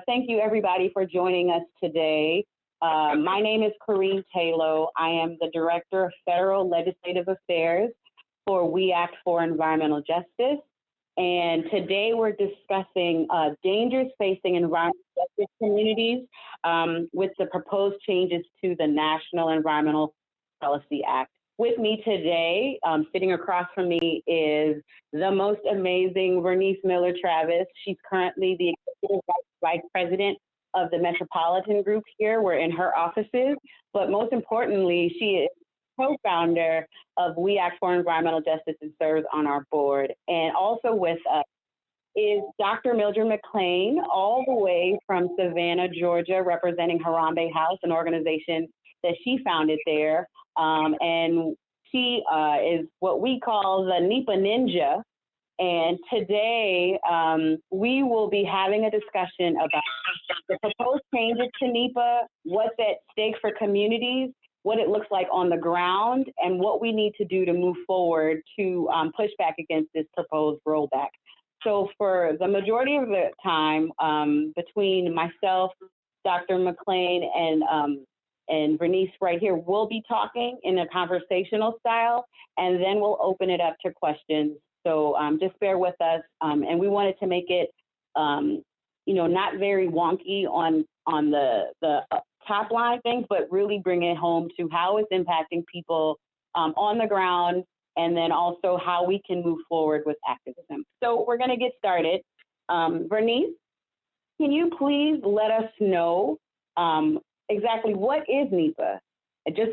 Thank you, everybody, for joining us today. My name is Corrine Taylor. I am the Director of Federal Legislative Affairs for WEACT for Environmental Justice. And today we're discussing dangers facing environmental justice communities with the proposed changes to the National Environmental Policy Act. With me today, sitting across from me, is the most amazing Vernice Miller-Travis. She's currently the Executive Vice President of the Metropolitan Group here. We're in her offices, but most importantly, she is co-founder of WEACT for Environmental Justice and serves on our board. And also with us is Dr. Mildred Mcclain, all the way from Savannah, Georgia, representing Harambe House, an organization that she founded there. And she is what we call the NEPA Ninja. And today we will be having a discussion about the proposed changes to NEPA, what's at stake for communities, what it looks like on the ground, and what we need to do to move forward to push back against this proposed rollback. So for the majority of the time, between myself, Dr. McLean, and Vernice right here, we'll be talking in a conversational style, and then we'll open it up to questions. So just bear with us. And we wanted to make it, not very wonky on the top line things, but really bring it home to how it's impacting people on the ground, and then also how we can move forward with activism. So we're going to get started. Vernice, can you please let us know exactly what is NEPA?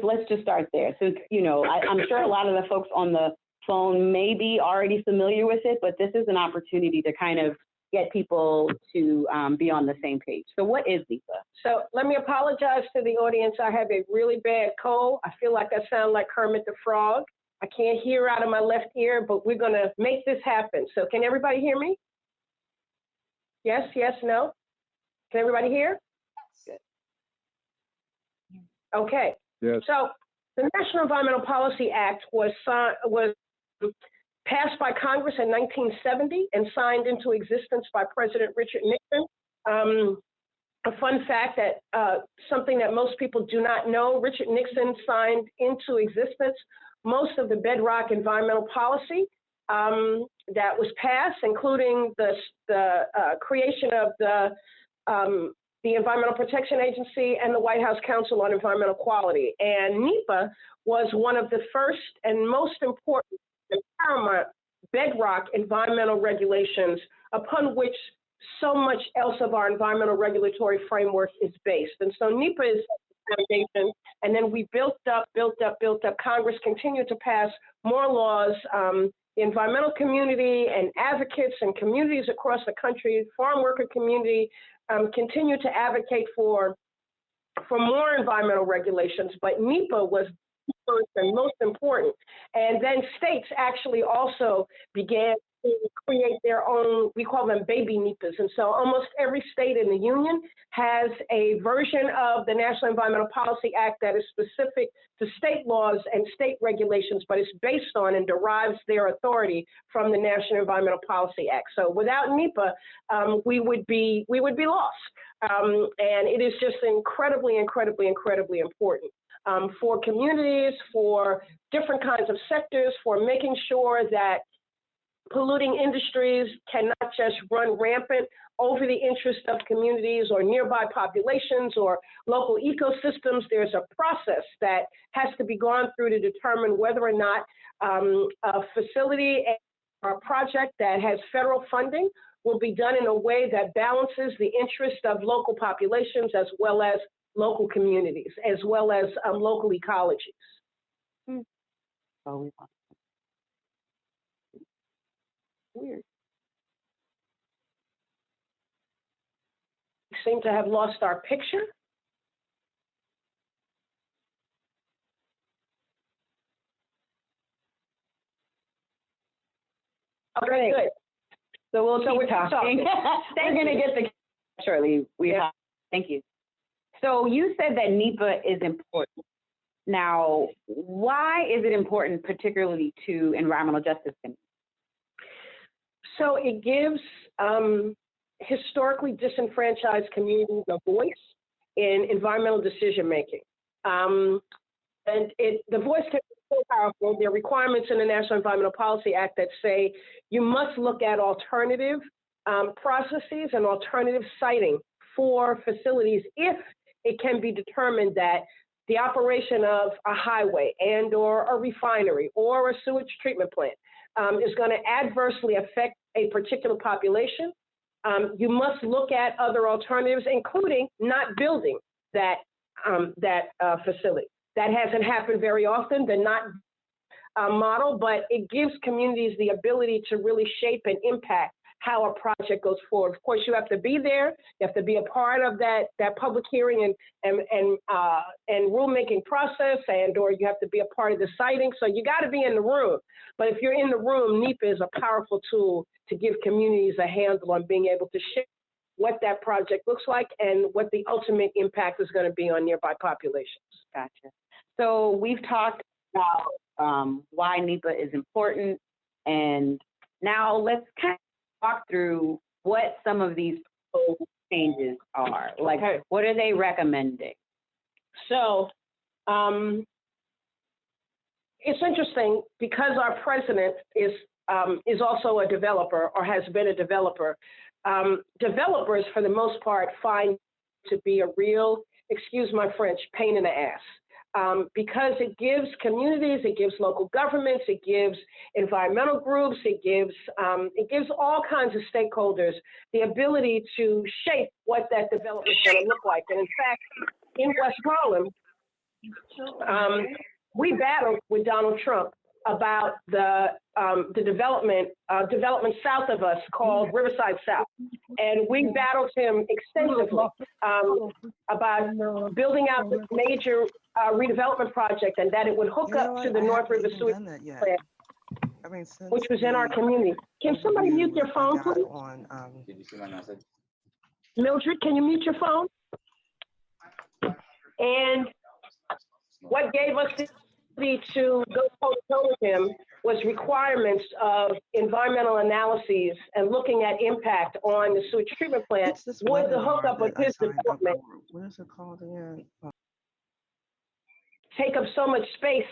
Let's just start there. Since, I'm sure a lot of the folks on the phone may be already familiar with it, but this is an opportunity to kind of get people to be on the same page. So what is NEPA? So let me apologize to the audience. I have a really bad cold. I feel like I sound like Kermit the Frog. I can't hear out of my left ear, but we're going to make this happen. So can everybody hear me? Yes, yes, no? Can everybody hear? Good. Okay. Yes. So the National Environmental Policy Act was passed by Congress in 1970 and signed into existence by President Richard Nixon. A fun fact that something that most people do not know, Richard Nixon signed into existence most of the bedrock environmental policy that was passed, including the creation of the Environmental Protection Agency and the White House Council on Environmental Quality. And NEPA was one of the first and most important and paramount bedrock environmental regulations upon which so much else of our environmental regulatory framework is based. And so NEPA is the foundation, and then we built up. Congress continued to pass more laws. The environmental community and advocates and communities across the country, farm worker community, continue to advocate for more environmental regulations, but NEPA was first and most important. And then states actually also began to create their own, we call them baby NEPAs. And so almost every state in the union has a version of the National Environmental Policy Act that is specific to state laws and state regulations, but it's based on and derives their authority from the National Environmental Policy Act. So without NEPA, we would be lost. And it is just incredibly important. For communities, for different kinds of sectors, for making sure that polluting industries cannot just run rampant over the interest of communities or nearby populations or local ecosystems. There's a process that has to be gone through to determine whether or not a facility or a project that has federal funding will be done in a way that balances the interest of local populations as well as local communities, as well as local ecologies. Oh, weird. We seem to have lost our picture. Okay, good. So we'll keep talking. We're going to get the shortly. Thank you. So you said that NEPA is important. Now, why is it important, particularly to environmental justice? So it gives historically disenfranchised communities a voice in environmental decision making. The voice can be so powerful. There are requirements in the National Environmental Policy Act that say you must look at alternative processes and alternative siting for facilities if it can be determined that the operation of a highway and or a refinery or a sewage treatment plant is going to adversely affect a particular population. You must look at other alternatives, including not building that facility. That hasn't happened very often, the not model, but it gives communities the ability to really shape and impact how a project goes forward. Of course, you have to be there. You have to be a part of that public hearing and rulemaking process, or you have to be a part of the siting. So you got to be in the room. But if you're in the room, NEPA is a powerful tool to give communities a handle on being able to shape what that project looks like and what the ultimate impact is going to be on nearby populations. Gotcha. So we've talked about why NEPA is important, and now let's kind of walk through what some of these proposed changes are. Like, what are they recommending? So it's interesting because our president is also a developer or has been a developer. Developers, for the most part, find to be a real, excuse my French, pain in the ass. Because it gives communities, it gives local governments, it gives environmental groups, it gives all kinds of stakeholders the ability to shape what that development is going to look like. And in fact, in West Harlem, we battled with Donald Trump about the development south of us called Riverside South. And we battled him extensively about building out this major redevelopment project and that it would hook up to the North River Sewage Plant, which was in our community. Can somebody mute their phone, please? Mildred, can you mute your phone? And what gave us the ability to go toe-to-toe with him was requirements of environmental analyses and looking at impact on the sewage treatment plant with the hookup of his development. What is it called again? Take up so much space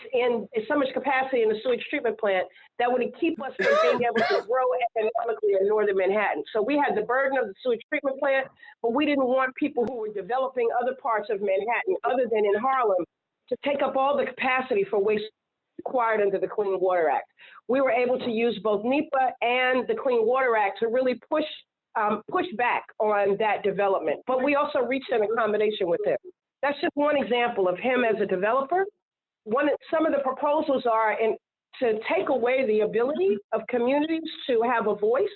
so much capacity in the sewage treatment plant that would keep us from being able to grow economically in northern Manhattan. So we had the burden of the sewage treatment plant, but we didn't want people who were developing other parts of Manhattan other than in Harlem to take up all the capacity for waste required under the Clean Water Act. We were able to use both NEPA and the Clean Water Act to really push back on that development. But we also reached an accommodation with him. That's just one example of him as a developer. Some of the proposals are to take away the ability of communities to have a voice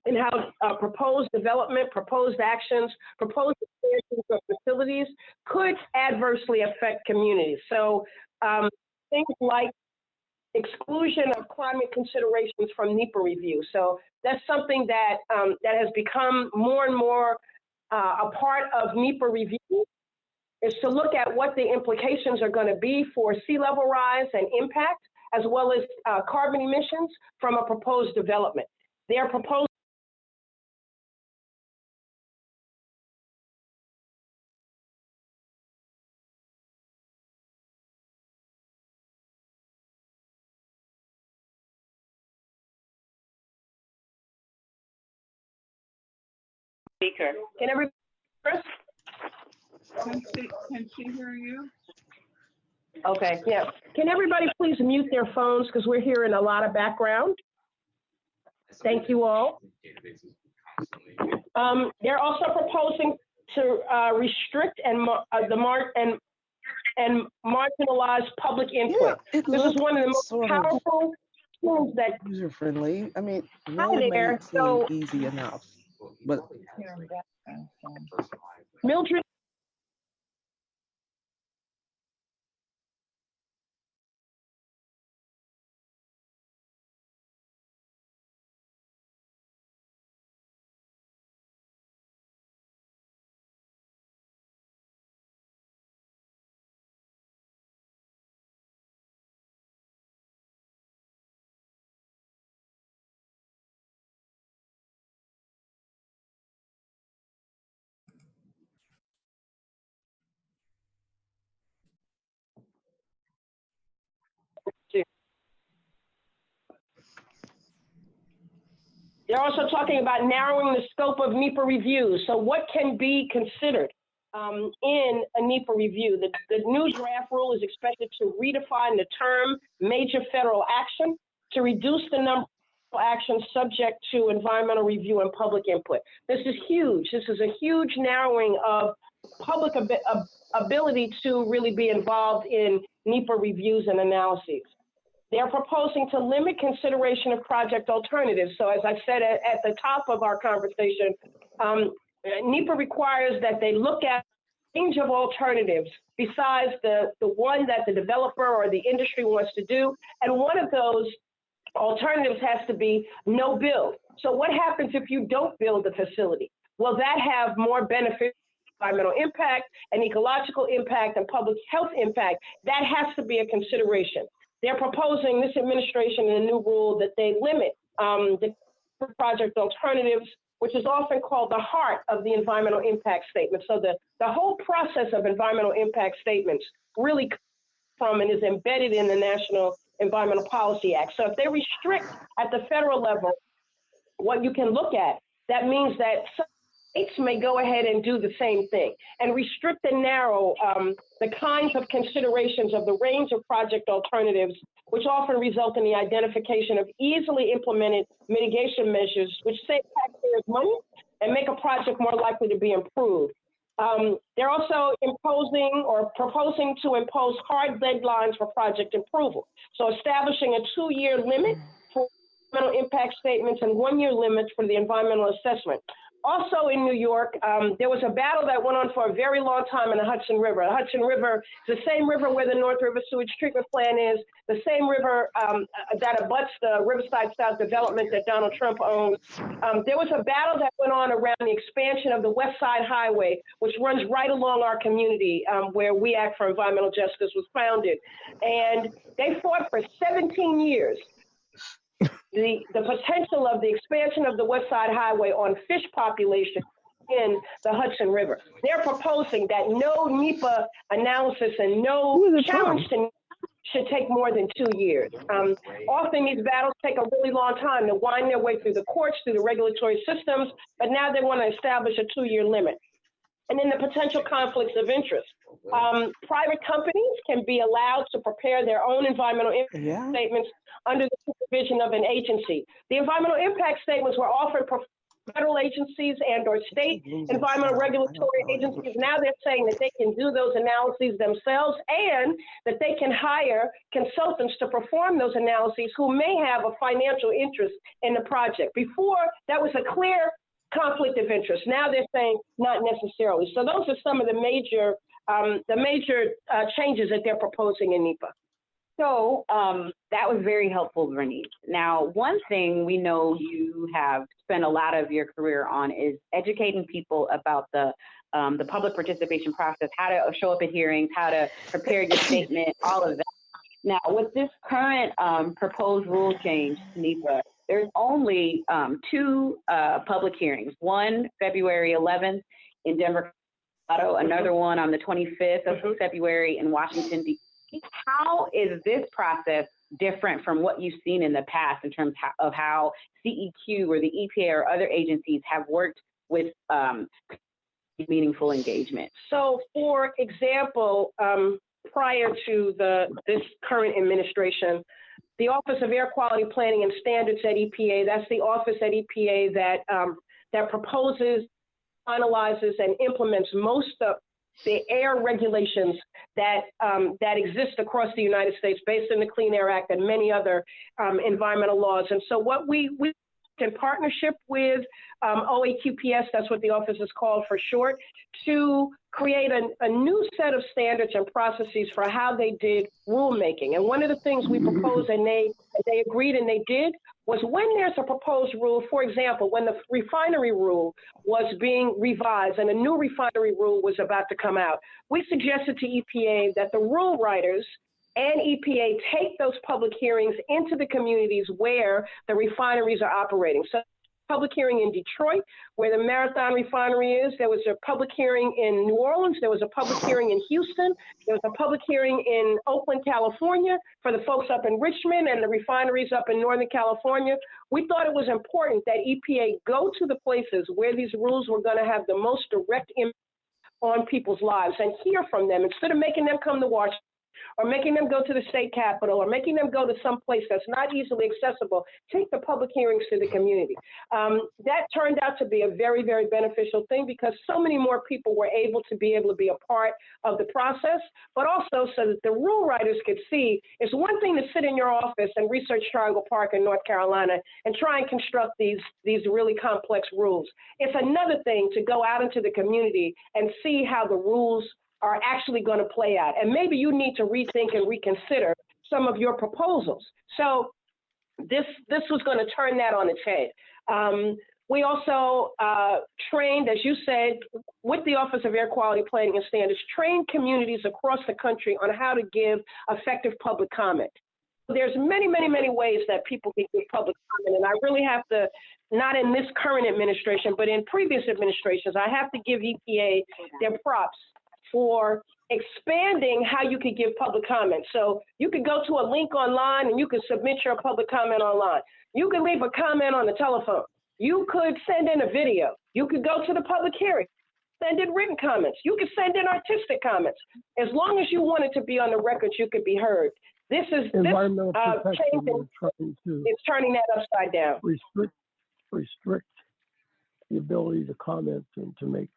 in how proposed development, proposed actions, proposed expansions of facilities could adversely affect communities. So things like exclusion of climate considerations from NEPA review. So that's something that has become more and more a part of NEPA review, is to look at what the implications are going to be for sea level rise and impact, as well as carbon emissions from a proposed development. Their proposed Speaker. Can everybody hear us? Can she hear you? Okay, yeah. Can everybody please mute their phones because we're hearing a lot of background? Thank you all. They're also proposing to restrict and marginalize public input. Yeah, This is one of the most powerful tools that user friendly. I mean, out really made there. it seem So easy enough. But Mildred, They're also talking about narrowing the scope of NEPA reviews. So what can be considered in a NEPA review? The new draft rule is expected to redefine the term major federal action to reduce the number of actions subject to environmental review and public input. This is huge. This is a huge narrowing of public ability to really be involved in NEPA reviews and analyses. They're proposing to limit consideration of project alternatives. So as I said at the top of our conversation, NEPA requires that they look at a range of alternatives besides the one that the developer or the industry wants to do. And one of those alternatives has to be no build. So what happens if you don't build the facility? Will that have more benefit, environmental impact and ecological impact and public health impact? That has to be a consideration. They're proposing, this administration, in a new rule that they limit the project alternatives, which is often called the heart of the environmental impact statement. So the whole process of environmental impact statements really comes from and is embedded in the National Environmental Policy Act. So if they restrict at the federal level what you can look at, that means that some states may go ahead and do the same thing and restrict and narrow the kinds of considerations of the range of project alternatives, which often result in the identification of easily implemented mitigation measures, which save taxpayers money and make a project more likely to be improved. They're also imposing or proposing to impose hard deadlines for project approval. So establishing a 2-year limit for environmental impact statements and 1-year limits for the environmental assessment. Also in New York, there was a battle that went on for a very long time in the Hudson River. The Hudson River is the same river where the North River Sewage Treatment Plant is, the same river that abuts the Riverside South development that Donald Trump owns. There was a battle that went on around the expansion of the West Side Highway, which runs right along our community where WEACT for Environmental Justice was founded. And they fought for 17 years. The potential of the expansion of the West Side Highway on fish population in the Hudson River. They're proposing that no NEPA analysis and no challenge to should take more than 2 years. Often these battles take a really long time to wind their way through the courts, through the regulatory systems, but now they want to establish a 2-year limit. And then the potential conflicts of interest. Private companies can be allowed to prepare their own environmental impact statements under the supervision of an agency. The environmental impact statements were offered for federal agencies and or state environmental regulatory agencies. Now they're saying that they can do those analyses themselves and that they can hire consultants to perform those analyses who may have a financial interest in the project. Before, that was a clear conflict of interest. Now they're saying not necessarily. So those are some of the major changes that they're proposing in NEPA. So that was very helpful, Bernice. Now, one thing we know you have spent a lot of your career on is educating people about the public participation process, how to show up at hearings, how to prepare your statement, all of that. Now, with this current proposed rule change, NEPA, there's only 2 public hearings, one February 11th in Denver, Colorado, another one on the 25th of February in Washington, D.C. How is this process different from what you've seen in the past in terms of how CEQ or the EPA or other agencies have worked with meaningful engagement? So, for example, prior to this current administration, the Office of Air Quality Planning and Standards at EPA, that's the office at EPA that proposes, finalizes, and implements most of the air regulations that exist across the United States based on the Clean Air Act and many other environmental laws. And so what we in partnership with OAQPS, that's what the office is called for short, to create a new set of standards and processes for how they did rulemaking. And one of the things we proposed and they agreed and they did was when there's a proposed rule, for example, when the refinery rule was being revised and a new refinery rule was about to come out, we suggested to EPA that the rule writers and EPA take those public hearings into the communities where the refineries are operating. So public hearing in Detroit, where the Marathon Refinery is. There was a public hearing in New Orleans. There was a public hearing in Houston. There was a public hearing in Oakland, California, for the folks up in Richmond and the refineries up in Northern California. We thought it was important that EPA go to the places where these rules were going to have the most direct impact on people's lives and hear from them instead of making them come to Washington, or making them go to the state capitol, or making them go to some place that's not easily accessible. Take the public hearings to the community. That turned out to be a very, very beneficial thing because so many more people were able to be a part of the process, but also so that the rule writers could see it's one thing to sit in your office and research Triangle Park in North Carolina and try and construct these really complex rules. It's another thing to go out into the community and see how the rules are actually going to play out. And maybe you need to rethink and reconsider some of your proposals. So this was going to turn that on its head. We also trained, as you said, with the Office of Air Quality Planning and Standards, trained communities across the country on how to give effective public comment. There's many, many, many ways that people can give public comment, and I really have to, not in this current administration, but in previous administrations, I have to give EPA their props for expanding how you could give public comment. So you could go to a link online and you could submit your public comment online. You could leave a comment on the telephone. You could send in a video. You could go to the public hearing, send in written comments. You could send in artistic comments. As long as you wanted to be on the record, you could be heard. This is environmental protection. It's turning that upside down. Restrict the ability to comment and to make.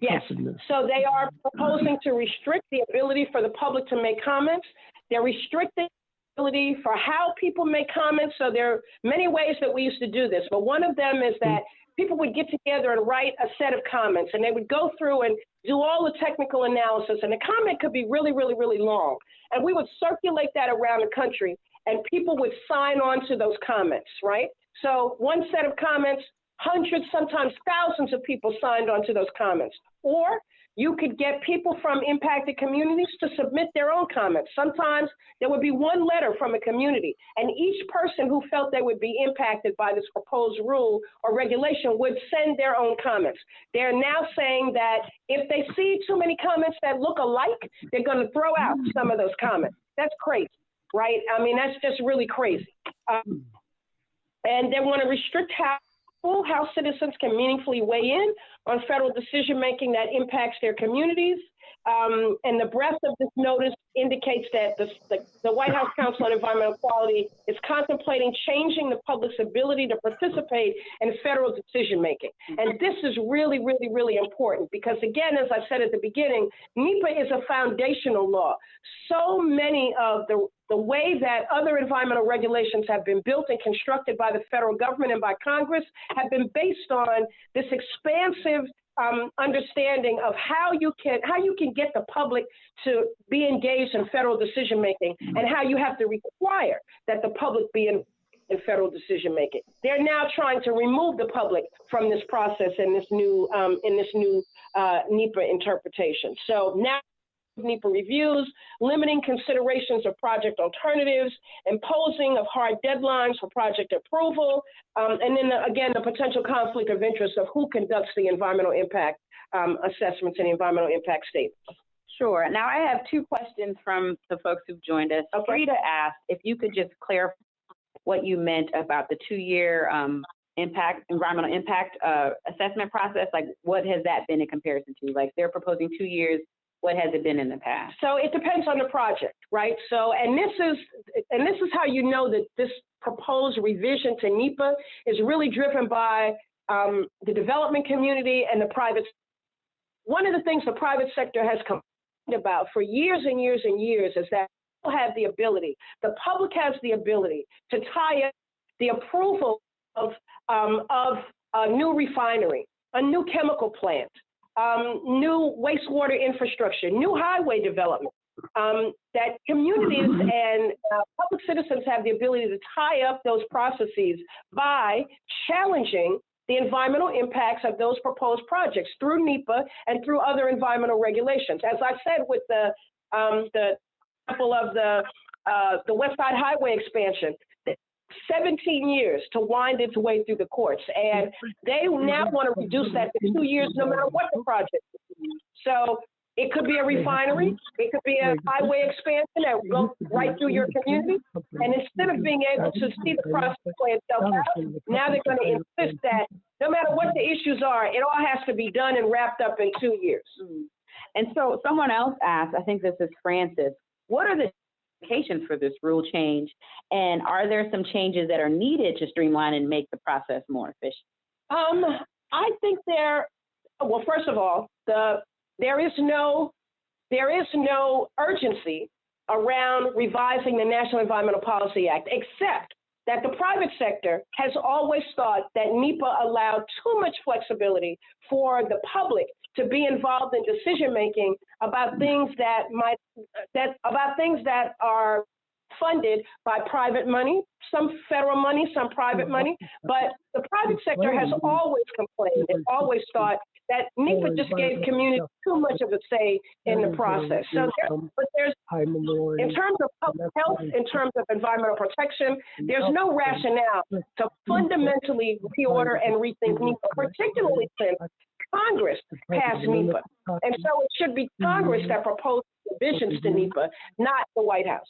Yes, so they are proposing to restrict the ability for the public to make comments. They're restricting the ability for how people make comments. So there are many ways that we used to do this, but one of them is that people would get together and write a set of comments, and they would go through and do all the technical analysis, and the comment could be really, really, really long. And we would circulate that around the country, and people would sign on to those comments, right? So one set of comments, hundreds, sometimes thousands of people signed on to those comments. Or you could get people from impacted communities to submit their own comments. Sometimes there would be one letter from a community, and each person who felt they would be impacted by this proposed rule or regulation would send their own comments. They're now saying that if they see too many comments that look alike, they're going to throw out some of those comments. That's crazy, right? I mean, that's just really crazy. And they want to restrict how citizens can meaningfully weigh in on federal decision-making that impacts their communities. And the breadth of this notice indicates that the White House Council on Environmental Quality is contemplating changing the public's ability to participate in federal decision-making. And this is really, really, really important because, again, as I said at the beginning, NEPA is a foundational law. So many of the way that other environmental regulations have been built and constructed by the federal government and by Congress have been based on this expansive understanding of how you can get the public to be engaged in federal decision making, and how you have to require that the public be in federal decision making. They're now trying to remove the public from this process in this new NEPA interpretation. So now NEPA reviews, limiting considerations of project alternatives, imposing of hard deadlines for project approval, and then again, the potential conflict of interest of who conducts the environmental impact assessments and environmental impact statements. Sure. Now I have two questions from the folks who've joined us. Okay. Frida asked if you could just clarify what you meant about the 2-year environmental impact assessment process. Like, what has that been in comparison to? Like, they're proposing 2 years. What has it been in the past? So it depends on the project, right? So, and this is how you know that this proposed revision to NEPA is really driven by the development community and the private. One of the things the private sector has complained about for years and years and years is that people have the public has the ability to tie up the approval of a new refinery, a new chemical plant, new wastewater infrastructure, new highway development, that communities and public citizens have the ability to tie up those processes by challenging the environmental impacts of those proposed projects through NEPA and through other environmental regulations. As I said with the example of the the West Side Highway expansion, 17 years to wind its way through the courts. And they now want to reduce that to 2 years, no matter what the project is. So it could be a refinery, it could be a highway expansion that goes right through your community. And instead of being able to see the process play itself out, now they're going to insist that no matter what the issues are, it all has to be done and wrapped up in 2 years. And so someone else asked, I think this is Francis, what are the implications for this rule change? And are there some changes that are needed to streamline and make the process more efficient? I think well, first of all, there is no urgency around revising the National Environmental Policy Act, except that the private sector has always thought that NEPA allowed too much flexibility for the public to be involved in decision making about things that are funded by private money, some federal money, some private money. But the private sector has always complained and always thought that NEPA just gave communities too much of a say in the process. So there's, in terms of public health, in terms of environmental protection, there's no rationale to fundamentally reorder and rethink NEPA, particularly since Congress passed NEPA. And so it should be Congress that proposes revisions to NEPA, not the White House.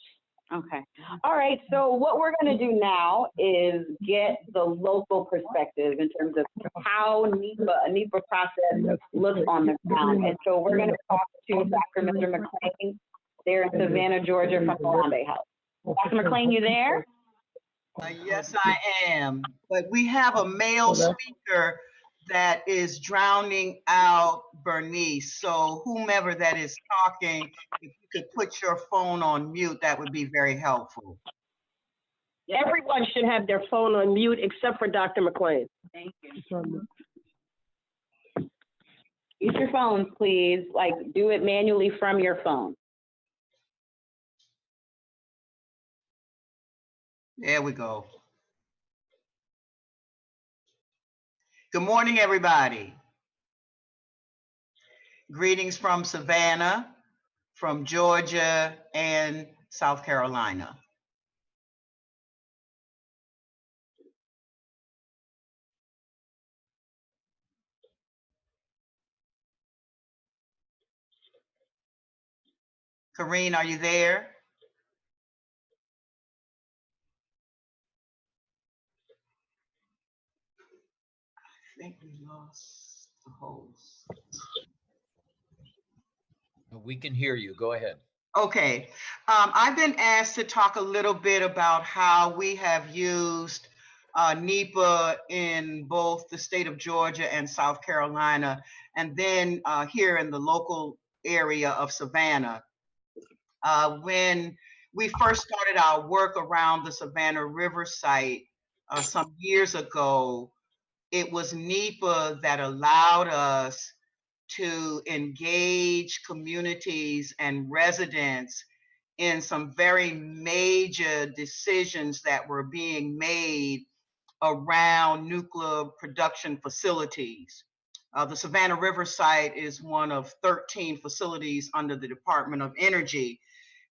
Okay. All right. So what we're going to do now is get the local perspective in terms of how a NEPA process looks on the ground. And so we're going to talk to Dr. Mildred Mcclain there in Savannah, Georgia from Harambe House. Dr. McLean, you there? Yes, I am. But we have a male speaker that is drowning out Bernice. So whomever that is talking, if you could put your phone on mute, that would be very helpful. Everyone should have their phone on mute except for Dr. McLean. Thank you. Use your phones, please. Like, do it manually from your phone. There we go. Good morning, everybody. Greetings from Savannah, from Georgia, and South Carolina. Karine, are you there? I think we lost the host. We can hear you. Go ahead. Okay. I've been asked to talk a little bit about how we have used NEPA in both the state of Georgia and South Carolina, and then here in the local area of Savannah. When we first started our work around the Savannah River site some years ago, it was NEPA that allowed us to engage communities and residents in some very major decisions that were being made around nuclear production facilities. The Savannah River site is one of 13 facilities under the Department of Energy,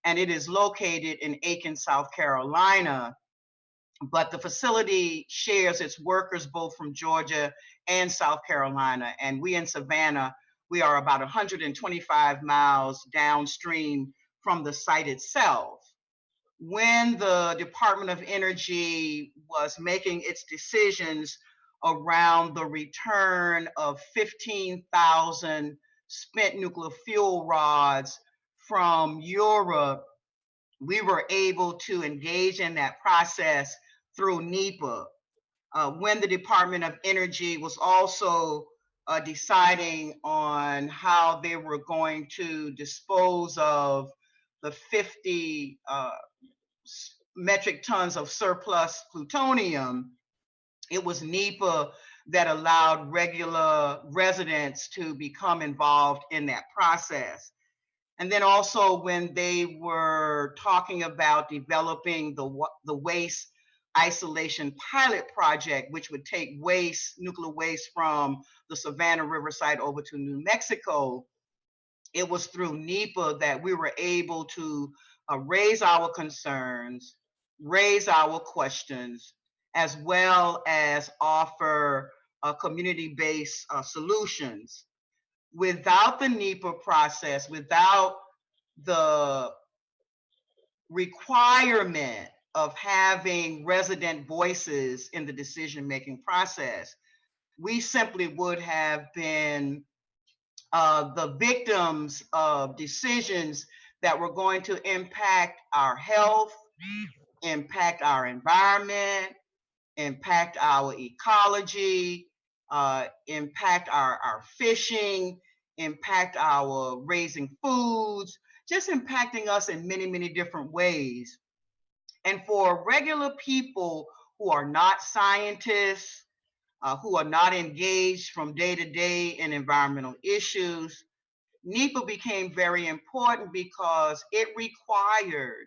and it is located in Aiken, South Carolina. But the facility shares its workers both from Georgia and South Carolina. And we in Savannah, we are about 125 miles downstream from the site itself. When the Department of Energy was making its decisions around the return of 15,000 spent nuclear fuel rods from Europe, we were able to engage in that process through NEPA. When the Department of Energy was also deciding on how they were going to dispose of the 50 metric tons of surplus plutonium, it was NEPA that allowed regular residents to become involved in that process. And then also when they were talking about developing the waste isolation pilot project, which would take nuclear waste from the Savannah Riverside over to New Mexico, it was through NEPA that we were able to raise our concerns, raise our questions, as well as offer community-based solutions. Without the NEPA process, without the requirement of having resident voices in the decision-making process, we simply would have been the victims of decisions that were going to impact our health, impact our environment, impact our ecology, impact our fishing, impact our raising foods, just impacting us in many, many different ways. And for regular people who are not scientists, who are not engaged from day to day in environmental issues, NEPA became very important because it required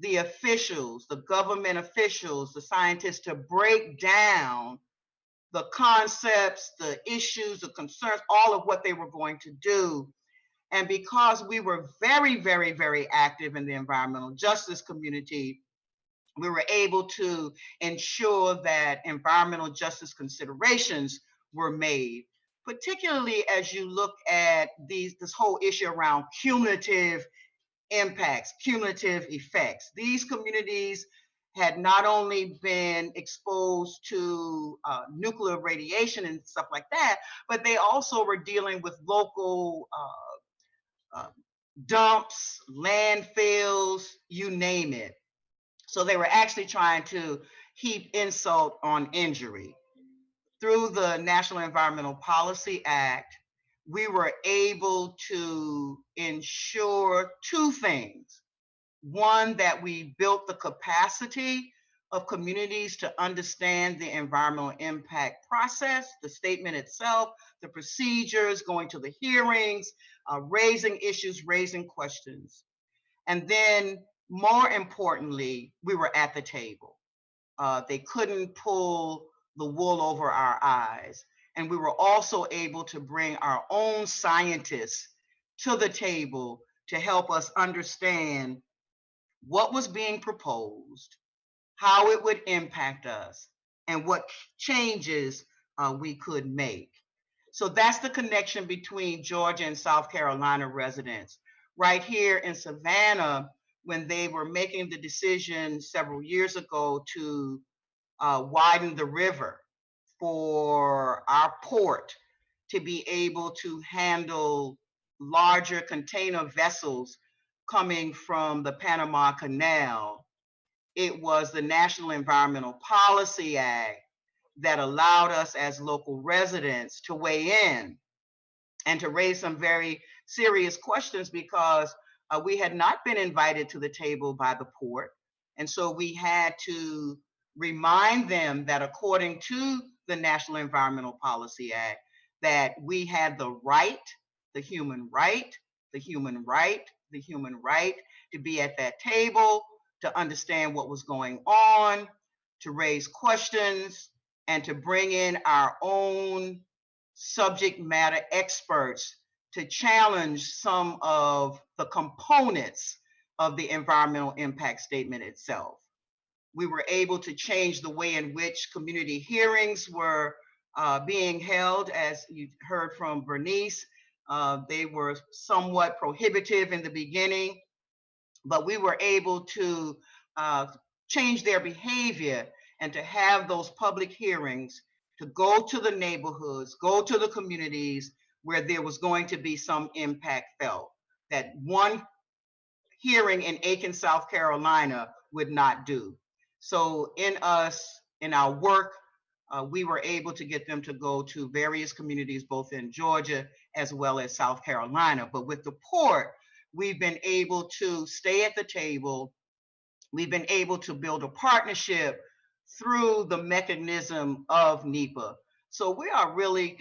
the officials, the government officials, the scientists to break down the concepts, the issues, the concerns, all of what they were going to do. And because we were very, very, very active in the environmental justice community, we were able to ensure that environmental justice considerations were made, particularly as you look at this whole issue around cumulative impacts, cumulative effects. These communities had not only been exposed to nuclear radiation and stuff like that, but they also were dealing with local dumps, landfills, you name it. So they were actually trying to heap insult on injury. Through the National Environmental Policy Act, we were able to ensure two things. One, that we built the capacity of communities to understand the environmental impact process, the statement itself, the procedures, going to the hearings, raising issues, raising questions. And then more importantly, we were at the table. They couldn't pull the wool over our eyes. And we were also able to bring our own scientists to the table to help us understand what was being proposed, how it would impact us, and what changes we could make. So that's the connection between Georgia and South Carolina residents. Right here in Savannah, when they were making the decision several years ago to widen the river for our port to be able to handle larger container vessels coming from the Panama Canal, it was the National Environmental Policy Act that allowed us as local residents to weigh in and to raise some very serious questions, because we had not been invited to the table by the port. And so we had to remind them that according to the National Environmental Policy Act, that we had the right, the human right, the human right, the human right to be at that table, to understand what was going on, to raise questions, and to bring in our own subject matter experts to challenge some of the components of the environmental impact statement itself. We were able to change the way in which community hearings were being held. As you heard from Bernice, they were somewhat prohibitive in the beginning, but we were able to change their behavior and to have those public hearings, to go to the neighborhoods, go to the communities where there was going to be some impact felt, that one hearing in Aiken, South Carolina would not do. So in our work, we were able to get them to go to various communities, both in Georgia as well as South Carolina. But with the port, we've been able to stay at the table. We've been able to build a partnership through the mechanism of NEPA. So we are really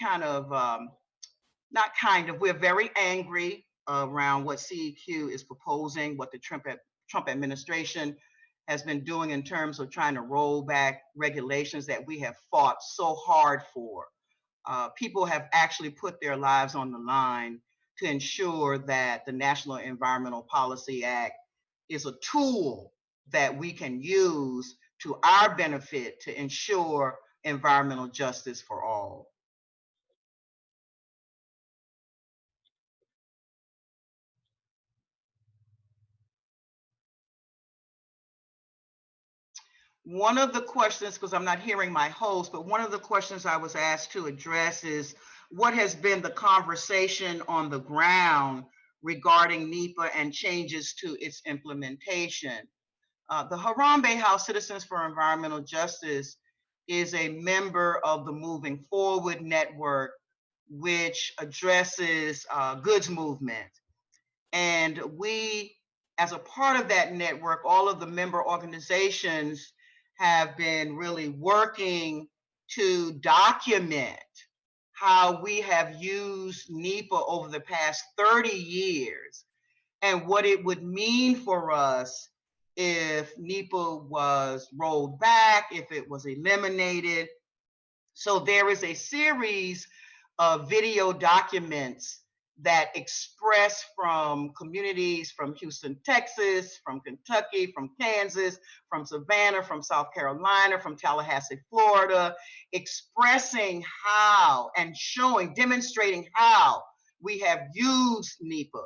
we're very angry around what CEQ is proposing, what the Trump administration has been doing in terms of trying to roll back regulations that we have fought so hard for. People have actually put their lives on the line to ensure that the National Environmental Policy Act is a tool that we can use to our benefit to ensure environmental justice for all. One of the questions, because I'm not hearing my host, but one of the questions I was asked to address is what has been the conversation on the ground regarding NEPA and changes to its implementation. The Harambe House Citizens for Environmental Justice is a member of the Moving Forward Network, which addresses goods movement. And we, as a part of that network, all of the member organizations have been really working to document how we have used NEPA over the past 30 years and what it would mean for us if NEPA was rolled back, if it was eliminated. So there is a series of video documents that express from communities from Houston, Texas, from Kentucky, from Kansas, from Savannah, from South Carolina, from Tallahassee, Florida, expressing how and showing, demonstrating how we have used NEPA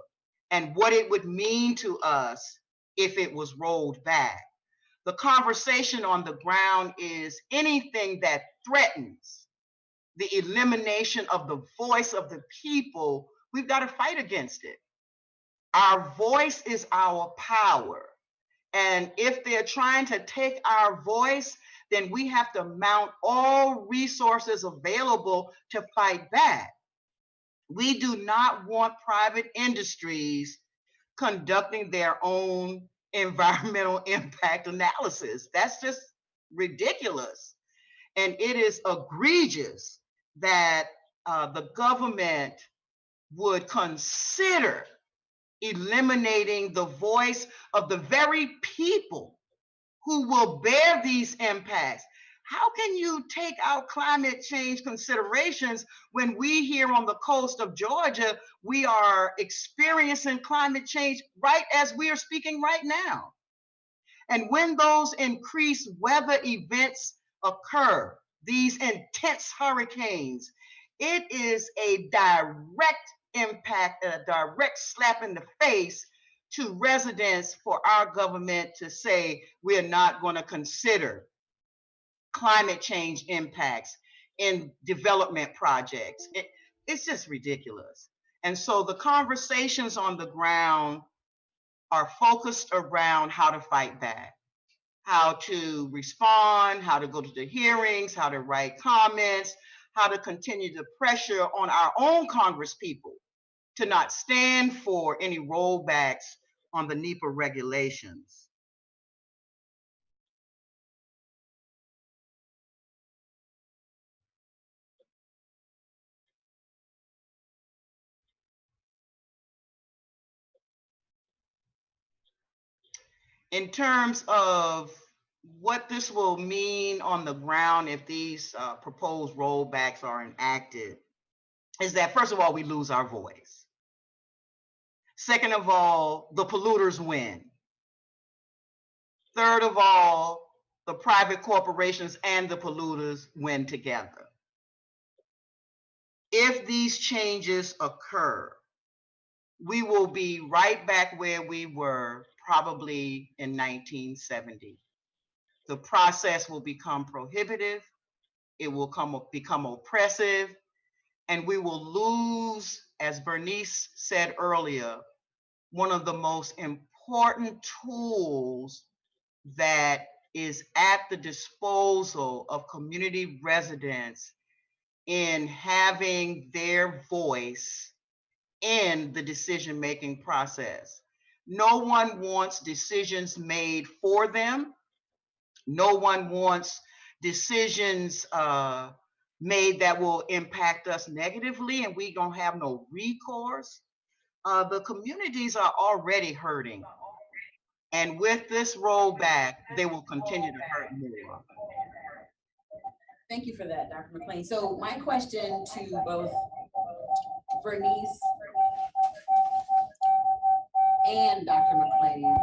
and what it would mean to us if it was rolled back. The conversation on the ground is anything that threatens the elimination of the voice of the people, we've got to fight against it. Our voice is our power. And if they're trying to take our voice, then we have to mount all resources available to fight back. We do not want private industries conducting their own environmental impact analysis. That's just ridiculous. And it is egregious that the government would consider eliminating the voice of the very people who will bear these impacts. How can you take out climate change considerations when we here on the coast of Georgia, we are experiencing climate change right as we are speaking right now? And when those increased weather events occur, these intense hurricanes, it is a direct impact, a direct slap in the face to residents for our government to say we're not going to consider climate change impacts in development projects. It's just ridiculous. And so the conversations on the ground are focused around how to fight back, how to respond, how to go to the hearings, how to write comments, how to continue to pressure on our own Congresspeople to not stand for any rollbacks on the NEPA regulations. In terms of what this will mean on the ground if these proposed rollbacks are enacted, is that first of all, we lose our voice. Second of all, the polluters win. Third of all, the private corporations and the polluters win together. If these changes occur, we will be right back where we were probably in 1970. The process will become prohibitive, it will become oppressive, and we will lose, as Bernice said earlier, one of the most important tools that is at the disposal of community residents in having their voice in the decision-making process. No one wants decisions made for them. No one wants decisions made that will impact us negatively and we don't have no recourse. The communities are already hurting. And with this rollback, they will continue to hurt more. Thank you for that, Dr. McLean. So my question to both Bernice and Dr. McLean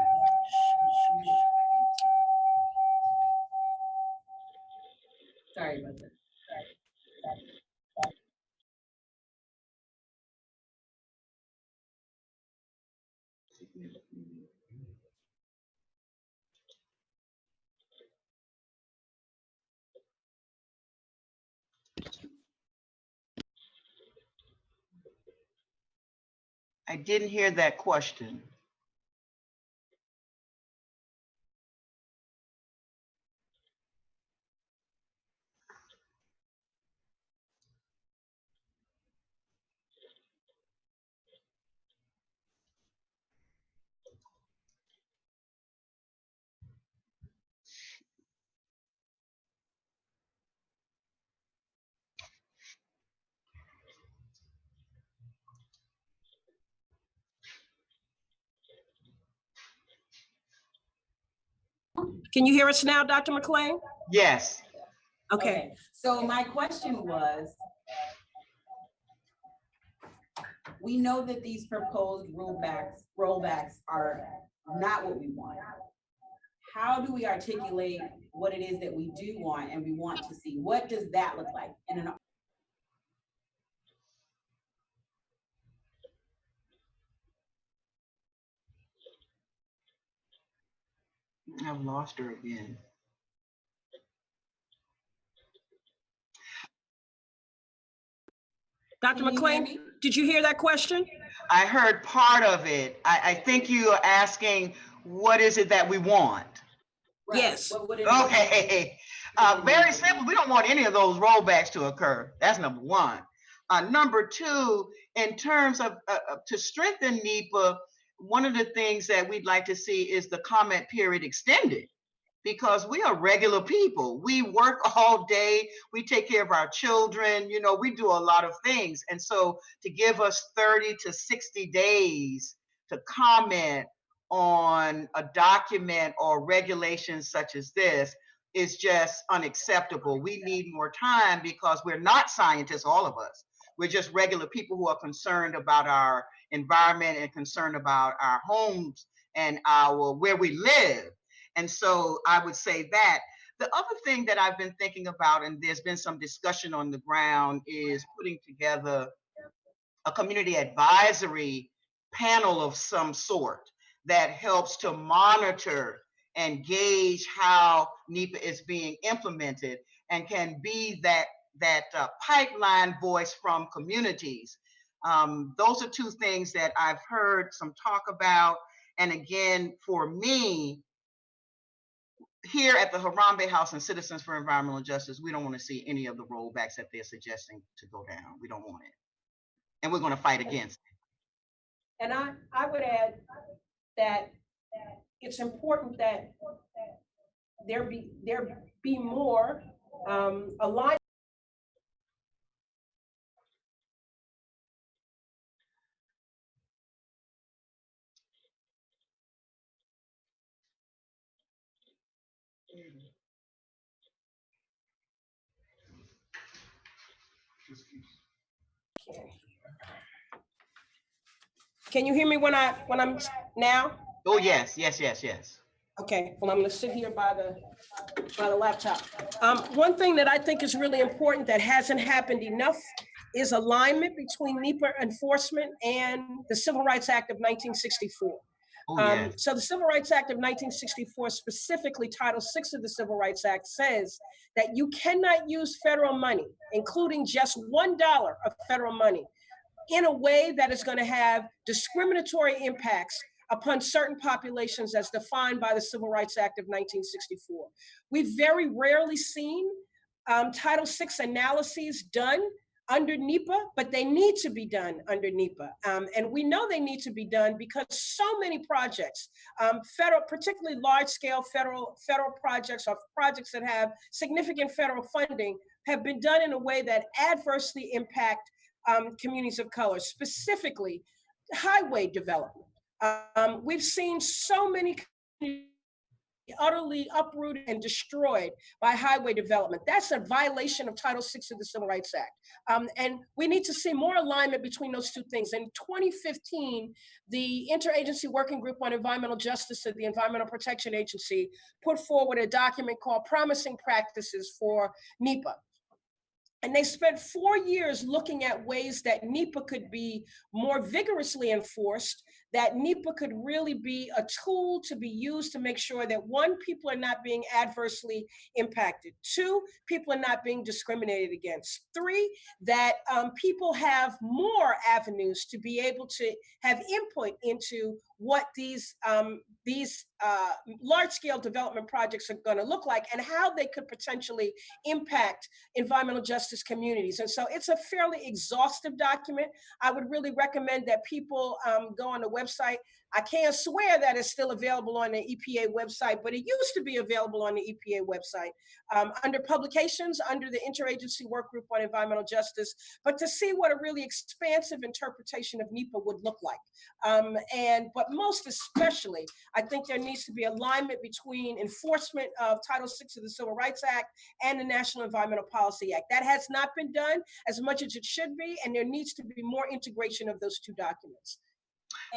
I didn't hear that question. Can you hear us now, Dr. McLean? Yes. Okay. So my question was, we know that these proposed rollbacks are not what we want. How do we articulate what it is that we do want and we want to see? What does that look like in an I've lost her again. Dr. McLean, did you hear that question? I heard part of it. I think you are asking, what is it that we want? Right. Yes. Okay. Very simple. We don't want any of those rollbacks to occur. That's number one. Number two, in terms of to strengthen NEPA, one of the things that we'd like to see is the comment period extended, because we are regular people. We work all day. We take care of our children. You know, we do a lot of things. And so to give us 30 to 60 days to comment on a document or regulations such as this is just unacceptable. We need more time because we're not scientists, all of us. We're just regular people who are concerned about our environment and concerned about our homes and our where we live. And so I would say that. The other thing that I've been thinking about, and there's been some discussion on the ground, is putting together a community advisory panel of some sort that helps to monitor and gauge how NEPA is being implemented and can be that pipeline voice from communities. Those are two things that I've heard some talk about. And again, for me, here at the Harambe House and Citizens for Environmental Justice, we don't want to see any of the rollbacks that they're suggesting to go down. We don't want it. And we're going to fight against it. And I would add that it's important that there be more alignment. Can you hear me when I'm now? Oh, yes. Okay, well, I'm gonna sit here by the laptop. One thing that I think is really important that hasn't happened enough is alignment between NEPA enforcement and the Civil Rights Act of 1964. Oh, yes. So the Civil Rights Act of 1964, specifically Title VI of the Civil Rights Act, says that you cannot use federal money, including just $1 of federal money, in a way that is going to have discriminatory impacts upon certain populations as defined by the Civil Rights Act of 1964. We've very rarely seen Title VI analyses done under NEPA, but they need to be done under NEPA. And we know they need to be done because so many projects, particularly large-scale federal projects or projects that have significant federal funding, have been done in a way that adversely impact communities of color, specifically highway development. We've seen so many communities utterly uprooted and destroyed by highway development. That's a violation of Title VI of the Civil Rights Act. And we need to see more alignment between those two things. In 2015, the Interagency Working Group on Environmental Justice of the Environmental Protection Agency put forward a document called Promising Practices for NEPA. And they spent 4 years looking at ways that NEPA could be more vigorously enforced that NEPA could really be a tool to be used to make sure that one, people are not being adversely impacted. Two, people are not being discriminated against. Three, that people have more avenues to be able to have input into what these large-scale development projects are going to look like and how they could potentially impact environmental justice communities. And so it's a fairly exhaustive document. I would really recommend that people go on the website. I can't swear that it's still available on the EPA website, but it used to be available on the EPA website under publications, under the Interagency Work Group on Environmental Justice, but to see what a really expansive interpretation of NEPA would look like. But most especially, I think there needs to be alignment between enforcement of Title VI of the Civil Rights Act and the National Environmental Policy Act. That has not been done as much as it should be, and there needs to be more integration of those two documents.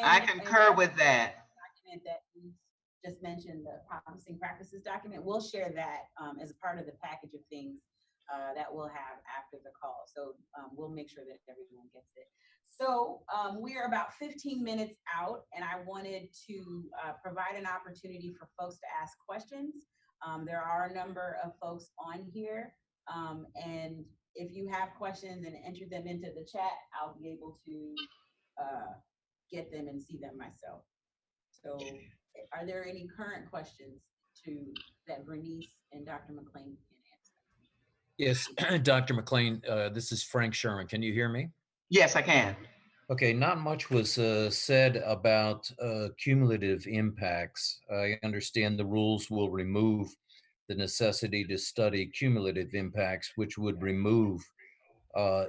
I concur with that. Document that we just mentioned, the promising practices document, we'll share that as a part of the package of things that we'll have after the call. So we'll make sure that everyone gets it. So we're about 15 minutes out, and I wanted to provide an opportunity for folks to ask questions. There are a number of folks on here, and if you have questions and enter them into the chat, I'll be able to get them and see them myself. So are there any current questions that Bernice and Dr. McLean can answer? Yes, Dr. McLean, this is Frank Sherman. Can you hear me? Yes, I can. Okay, not much was said about cumulative impacts. I understand the rules will remove the necessity to study cumulative impacts, which would remove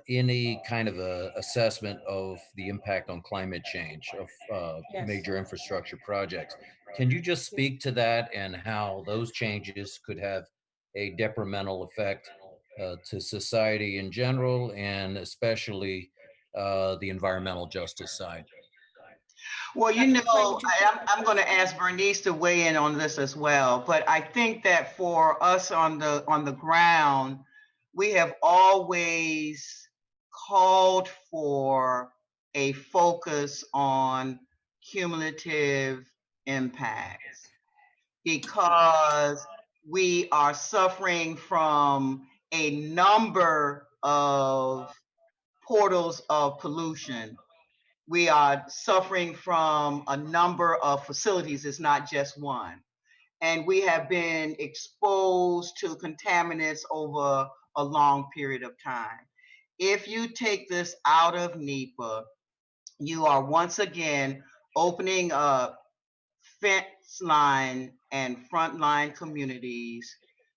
any kind of assessment of the impact on climate change of Yes. major infrastructure projects. Can you just speak to that and how those changes could have a detrimental effect to society in general, and especially the environmental justice side? Well, you Dr. McLean, know, would you take that I'm going to question? ask Bernice to weigh in on this as well. But I think that for us on the ground, we have always called for a focus on cumulative impacts because we are suffering from a number of portals of pollution. We are suffering from a number of facilities, it's not just one. And we have been exposed to contaminants over a long period of time. If you take this out of NEPA, you are once again opening up fence line and frontline communities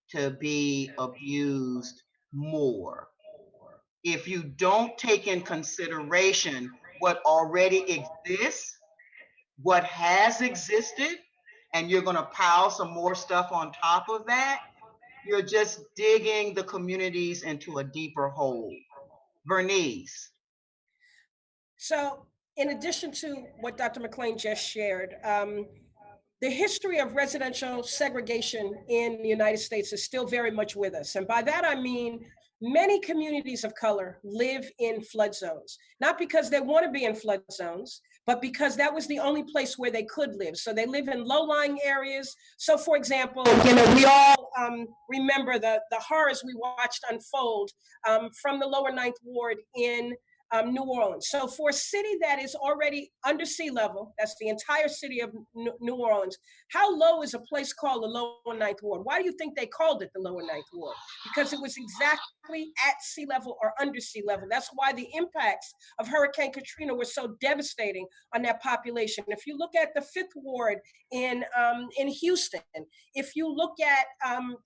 to be abused more. If you don't take in consideration what already exists, what has existed, and you're going to pile some more stuff on top of that, you're just digging the communities into a deeper hole. Bernice. So in addition to what Dr. McLean just shared, the history of residential segregation in the United States is still very much with us. And by that, I mean, many communities of color live in flood zones, not because they want to be in flood zones, but because that was the only place where they could live. So they live in low-lying areas. So for example, we all remember the horrors we watched unfold from the lower Ninth Ward in New Orleans. So for a city that is already under sea level, that's the entire city of New Orleans, how low is a place called the lower Ninth Ward? Why do you think they called it the lower Ninth Ward? Because it was exactly at sea level or under sea level. That's why the impacts of Hurricane Katrina were so devastating on that population. If you look at the Fifth Ward in Houston, if you look at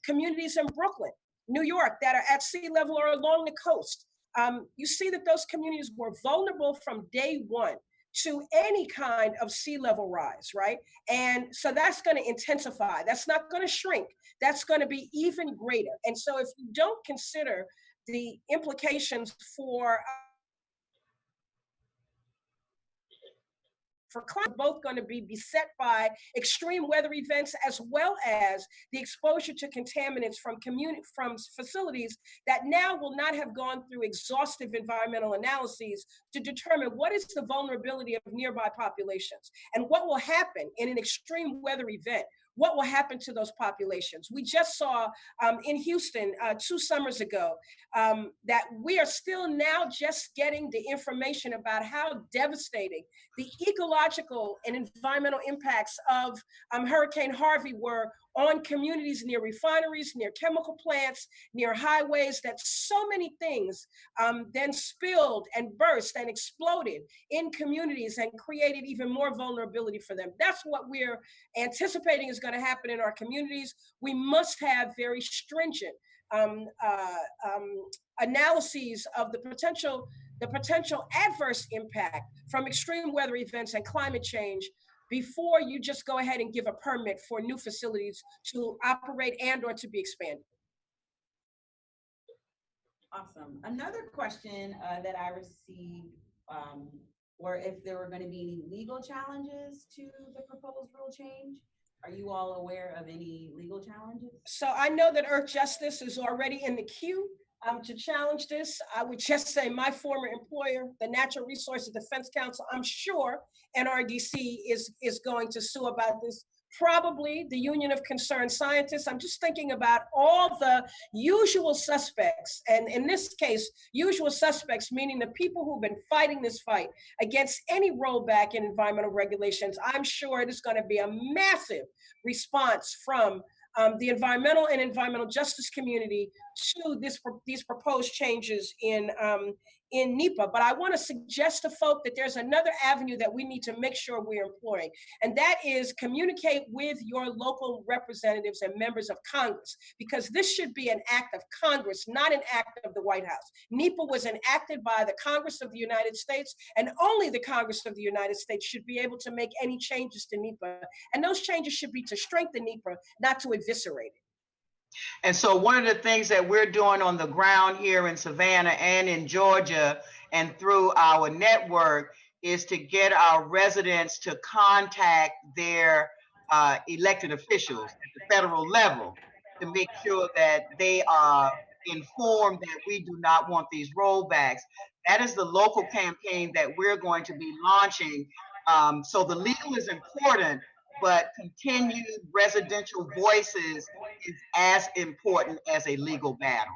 communities in Brooklyn, New York, that are at sea level or along the coast, you see that those communities were vulnerable from day one to any kind of sea level rise, right? And so that's going to intensify. That's not going to shrink. That's going to be even greater. And so if you don't consider the implications for for climate, both going to be beset by extreme weather events as well as the exposure to contaminants from facilities that now will not have gone through exhaustive environmental analyses to determine what is the vulnerability of nearby populations and what will happen in an extreme weather event. What will happen to those populations? We just saw in Houston 2 summers ago that we are still now just getting the information about how devastating the ecological and environmental impacts of Hurricane Harvey were on communities near refineries, near chemical plants, near highways, that so many things then spilled and burst and exploded in communities and created even more vulnerability for them. That's what we're anticipating is going to happen in our communities. We must have very stringent analyses of the potential adverse impact from extreme weather events and climate change before you just go ahead and give a permit for new facilities to operate and or to be expanded. Awesome. Another question that I received were if there were going to be any legal challenges to the proposed rule change. Are you all aware of any legal challenges? So I know that Earth Justice is already in the queue to challenge this. I would just say my former employer, the Natural Resources Defense Council, I'm sure NRDC is going to sue about this. Probably the Union of Concerned Scientists. I'm just thinking about all the usual suspects. And in this case, usual suspects, meaning the people who've been fighting this fight against any rollback in environmental regulations. I'm sure it is going to be a massive response from the environmental and environmental justice community to these proposed changes in NEPA. But I want to suggest to folk that there's another avenue that we need to make sure we're employing, and that is communicate with your local representatives and members of Congress, because this should be an act of Congress, not an act of the White House. NEPA was enacted by the Congress of the United States, and only the Congress of the United States should be able to make any changes to NEPA. And those changes should be to strengthen NEPA, not to eviscerate it. And so one of the things that we're doing on the ground here in Savannah and in Georgia and through our network is to get our residents to contact their elected officials at the federal level to make sure that they are informed that we do not want these rollbacks. That is the local campaign that we're going to be launching. So the legal is important, but continued residential voices is as important as a legal battle.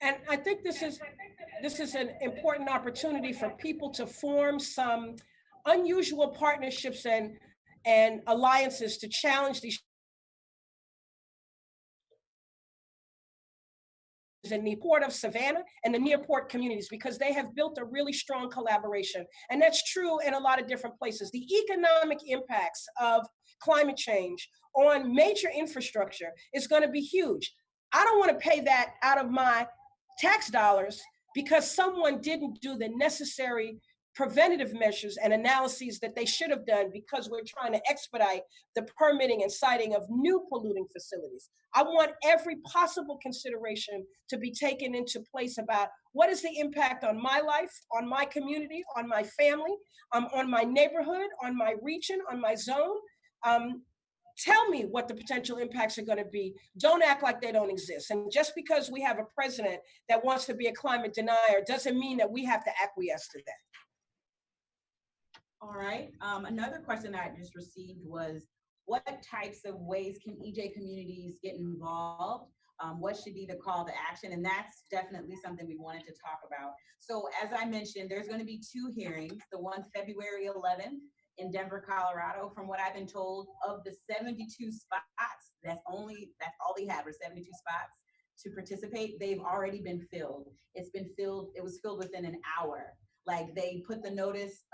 And I think this is an important opportunity for people to form some unusual partnerships and alliances to challenge these in the port of Savannah and the near port communities, because they have built a really strong collaboration. And that's true in a lot of different places. The economic impacts of climate change on major infrastructure is going to be huge. I don't want to pay that out of my tax dollars because someone didn't do the necessary preventative measures and analyses that they should have done, because we're trying to expedite the permitting and siting of new polluting facilities. I want every possible consideration to be taken into place about what is the impact on my life, on my community, on my family, on my neighborhood, on my region, on my zone. Tell me what the potential impacts are going to be. Don't act like they don't exist. And just because we have a president that wants to be a climate denier doesn't mean that we have to acquiesce to that. All right. Another question I just received was, what types of ways can EJ communities get involved? What should be the call to action? And that's definitely something we wanted to talk about. So as I mentioned, there's going to be 2 hearings, the one February 11th in Denver, Colorado. From what I've been told, of the 72 spots, that's all they had were 72 spots to participate. They've already been filled. It was filled within an hour. Like, they put the notice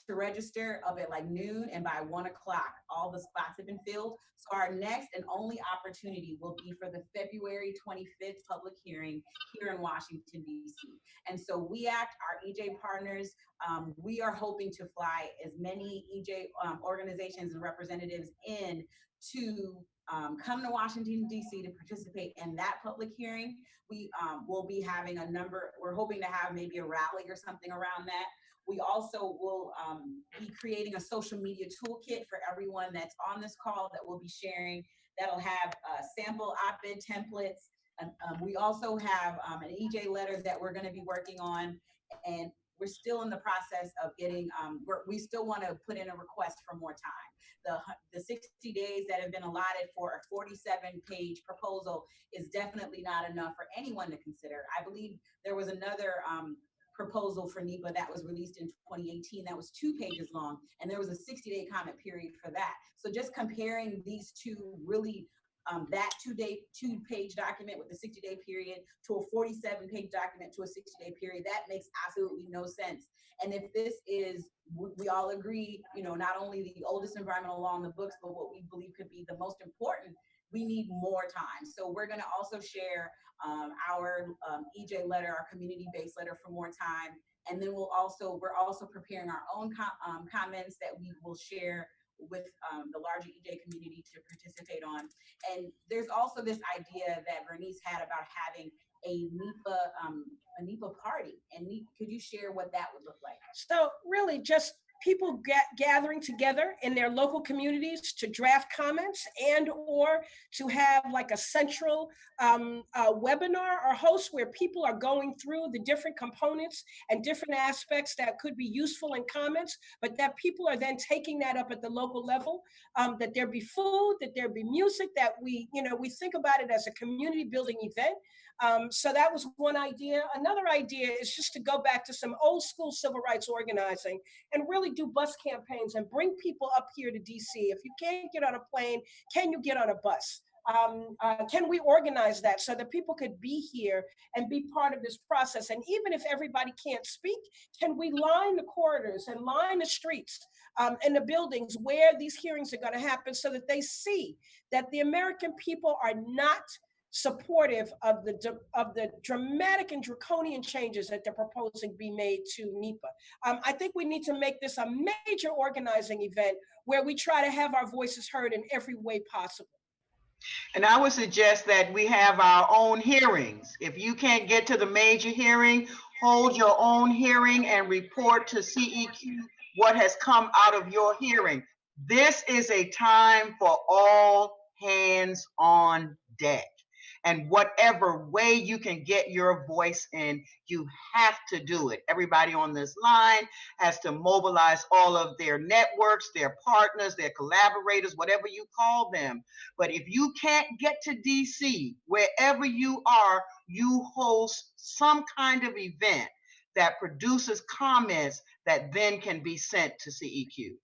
to register up at like noon, and by 1 o'clock, all the spots have been filled. So our next and only opportunity will be for the February 25th public hearing here in Washington, D.C. And so WEACT, our EJ partners, we are hoping to fly as many EJ organizations and representatives in to come to Washington, D.C. to participate in that public hearing. We will be having we're hoping to have maybe a rally or something around that. We also will be creating a social media toolkit for everyone that's on this call that we'll be sharing. That'll have sample op-ed templates. We also have an EJ letter that we're going to be working on, and we're still in the process of getting, we still want to put in a request for more time. The 60 days that have been allotted for a 47-page proposal is definitely not enough for anyone to consider. I believe there was another proposal for NEPA that was released in 2018 that was 2 pages long, and there was a 60-day comment period for that. So just comparing these two really, that 2-page document with the 60-day period to a 47-page document to a 60-day period, that makes absolutely no sense. And if this is, we all agree, you know, not only the oldest environmental law in the books, but what we believe could be the most important, we need more time. So we're going to also share our EJ letter, our community-based letter for more time. And then we're also preparing our own comments that we will share with the larger EJ community to participate on. And there's also this idea that Bernice had about having a NEPA party. And could you share what that would look like? So really just people gathering together in their local communities to draft comments and or to have like a central webinar or host where people are going through the different components and different aspects that could be useful in comments, but that people are then taking that up at the local level, that there be food, that there be music, that we think about it as a community building event. So that was one idea. Another idea is just to go back to some old school civil rights organizing and really do bus campaigns and bring people up here to DC. If you can't get on a plane, can you get on a bus? Can we organize that so that people could be here and be part of this process? And even if everybody can't speak, can we line the corridors and line the streets and the buildings where these hearings are going to happen so that they see that the American people are not supportive of the dramatic and draconian changes that they're proposing be made to NEPA. I think we need to make this a major organizing event where we try to have our voices heard in every way possible. And I would suggest that we have our own hearings. If you can't get to the major hearing, hold your own hearing and report to CEQ what has come out of your hearing. This is a time for all hands on deck. And whatever way you can get your voice in, you have to do it. Everybody on this line has to mobilize all of their networks, their partners, their collaborators, whatever you call them. But if you can't get to DC, wherever you are, you host some kind of event that produces comments that then can be sent to CEQ.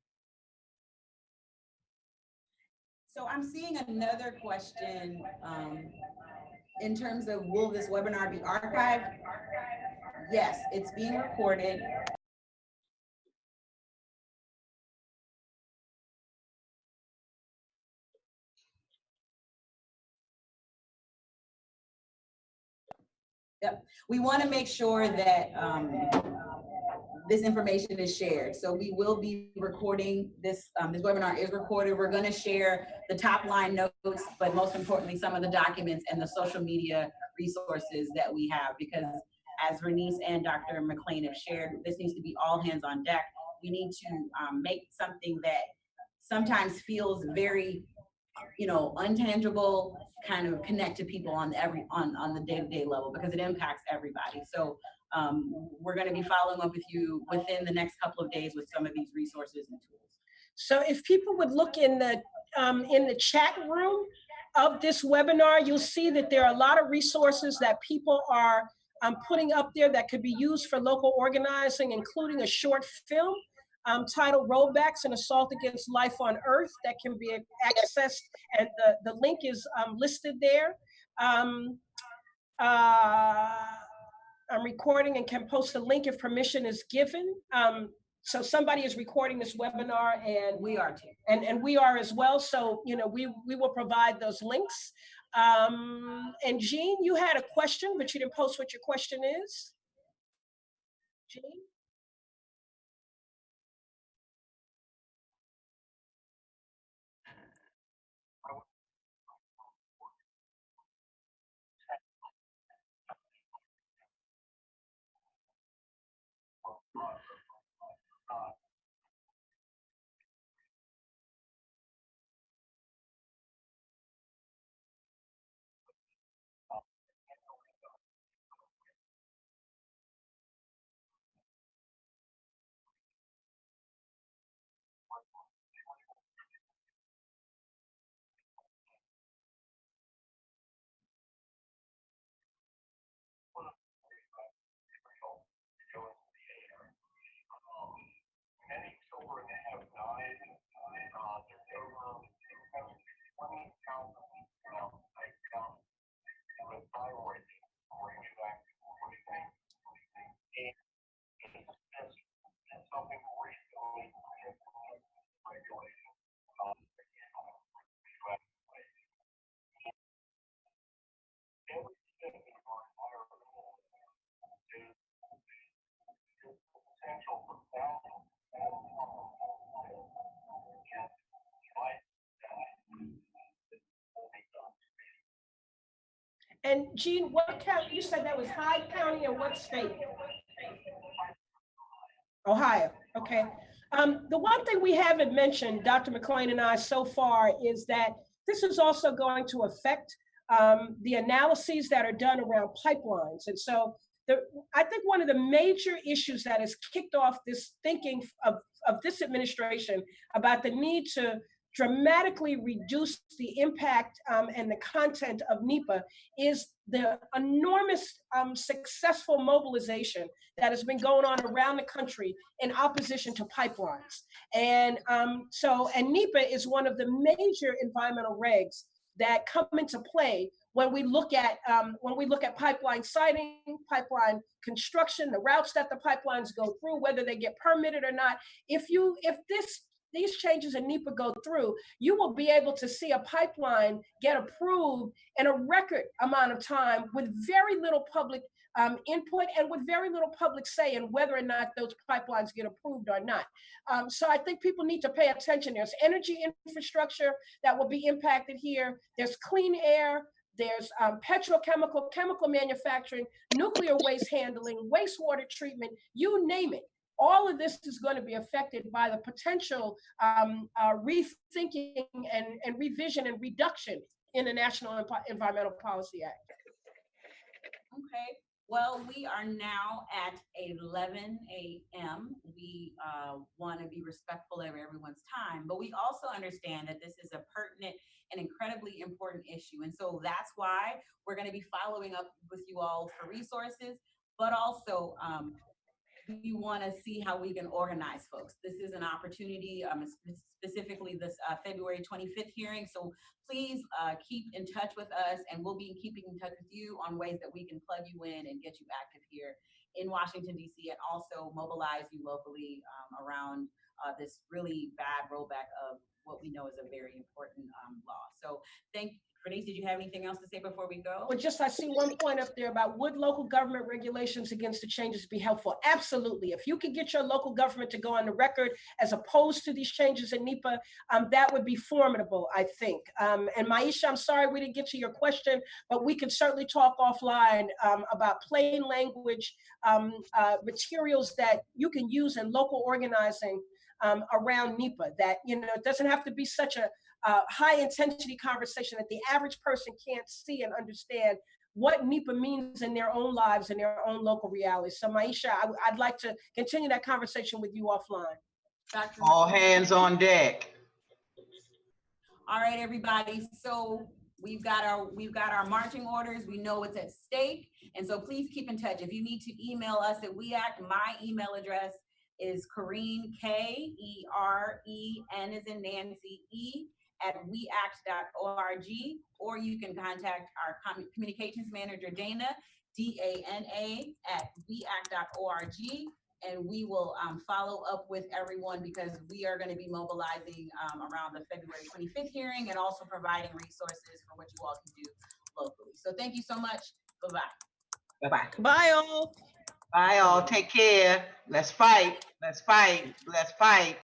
So I'm seeing another question in terms of, will this webinar be archived? Yes, it's being recorded. Yep. We want to make sure that this information is shared. So we will be recording this. This webinar is recorded. We're going to share the top line notes, but most importantly, some of the documents and the social media resources that we have, because as Bernice and Dr. McLean have shared, this needs to be all hands on deck. We need to make something that sometimes feels very, untangible, kind of connect to people on the day-to-day level, because it impacts everybody. So we're going to be following up with you within the next couple of days with some of these resources and tools. So if people would look in the chat room of this webinar, you'll see that there are a lot of resources that people are putting up there that could be used for local organizing, including a short film titled Rollbacks: An Assault Against Life on Earth that can be accessed, and the link is listed there. I'm recording and can post a link if permission is given. So somebody is recording this webinar, and we are too. And we are as well. So, we will provide those links. And Jean, you had a question, but you didn't post what your question is. Jean? And Jean, what county, you said that was Hyde County and what state? Ohio, okay. The one thing we haven't mentioned, Dr. McLean and I so far, is that this is also going to affect the analyses that are done around pipelines. And so I think one of the major issues that has kicked off this thinking of this administration about the need to dramatically reduce the impact and the content of NEPA is the enormous successful mobilization that has been going on around the country in opposition to pipelines. And NEPA is one of the major environmental regs that come into play when we look at pipeline siting, pipeline construction, the routes that the pipelines go through, whether they get permitted or not. If these changes in NEPA go through, you will be able to see a pipeline get approved in a record amount of time with very little public input and with very little public say in whether or not those pipelines get approved or not. So I think people need to pay attention. There's energy infrastructure that will be impacted here. There's clean air. There's chemical manufacturing, nuclear waste handling, wastewater treatment, you name it. All of this is going to be affected by the potential rethinking and revision and reduction in the National Environmental Policy Act. Okay, well, we are now at 11 a.m. We want to be respectful of everyone's time, but we also understand that this is a pertinent and incredibly important issue. And so that's why we're going to be following up with you all for resources, but also we want to see how we can organize folks. This is an opportunity, specifically this February 25th hearing. So please keep in touch with us, and we'll be keeping in touch with you on ways that we can plug you in and get you active here in Washington, D.C., and also mobilize you locally around this really bad rollback of what we know is a very important law. So Bernice, did you have anything else to say before we go? Well, I see one point up there about would local government regulations against the changes be helpful? Absolutely. If you could get your local government to go on the record as opposed to these changes in NEPA, that would be formidable, I think. And Maisha, I'm sorry we didn't get to your question, but we can certainly talk offline about plain language materials that you can use in local organizing around NEPA, that, it doesn't have to be such a high intensity conversation that the average person can't see and understand what NEPA means in their own lives and their own local realities. So Maisha, I'd like to continue that conversation with you offline. Dr. All hands on deck. All right, everybody. So we've got our marching orders. We know what's at stake. And so please keep in touch. If you need to email us at WEACT, my email address is Kereen, K-E-R-E-N as in Nancy, E, at weact.org, or you can contact our communications manager, Dana, D-A-N-A, at weact.org, and we will follow up with everyone because we are going to be mobilizing around the February 25th hearing and also providing resources for what you all can do locally. So thank you so much. Bye-bye. Bye-bye. Bye all. Bye all. Take care. Let's fight. Let's fight. Let's fight.